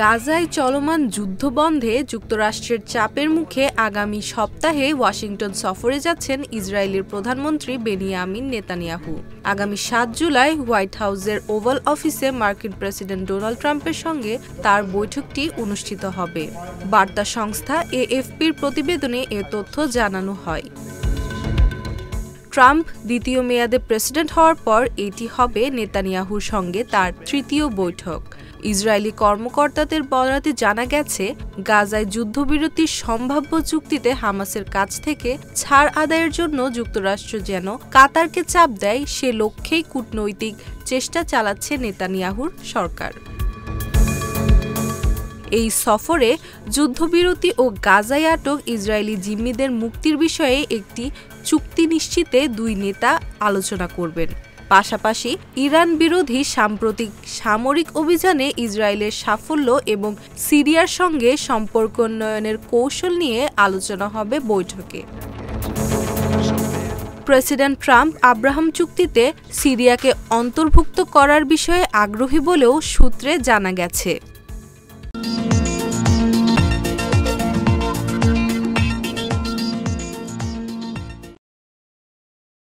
গাজায় চলমান যুদ্ধ বন্ধে যুক্তরাষ্ট্রের চাপের মুখে আগামী সপ্তাহে ওয়াশিংটন সফরে যাচ্ছেন ইসরায়েলের প্রধানমন্ত্রী বেনিয়ামিন নেতানিয়াহু। আগামী ৭ জুলাই হোয়াইট হাউসের ওভাল অফিসে মার্কিন প্রেসিডেন্ট ডোনাল্ড ট্রাম্পের সঙ্গে তার বৈঠকটি অনুষ্ঠিত হবে। বার্তা সংস্থা এএফপির প্রতিবেদনে এ তথ্য জানানো হয়। ট্রাম্প দ্বিতীয় মেয়াদে প্রেসিডেন্ট হওয়ার পর এটি হবে নেতানিয়াহুর সঙ্গে তার তৃতীয় বৈঠক। ইসরায়েলি কর্মকর্তাদের বরাতে জানা গেছে, গাজায় যুদ্ধবিরতির সম্ভাব্য চুক্তিতে হামাসের কাছ থেকে ছাড় আদায়ের জন্য যুক্তরাষ্ট্র যেন কাতারকে চাপ দেয়, সে লক্ষ্যেই কূটনৈতিক চেষ্টা চালাচ্ছে নেতানিয়াহুর সরকার। এই সফরে যুদ্ধবিরতি ও গাজায় আটক ইসরায়েলি জিম্মিদের মুক্তির বিষয়ে একটি চুক্তি নিশ্চিতে দুই নেতা আলোচনা করবেন। পাশাপাশি ইরান বিরোধী সাম্প্রতিক সামরিক অভিযানে ইসরায়েলের সাফল্য এবং সিরিয়ার সঙ্গে সম্পর্ক উন্নয়নের কৌশল নিয়ে আলোচনা হবে বৈঠকে। প্রেসিডেন্ট ট্রাম্প আব্রাহাম চুক্তিতে সিরিয়াকে অন্তর্ভুক্ত করার বিষয়ে আগ্রহী বলেও সূত্রে জানা গেছে।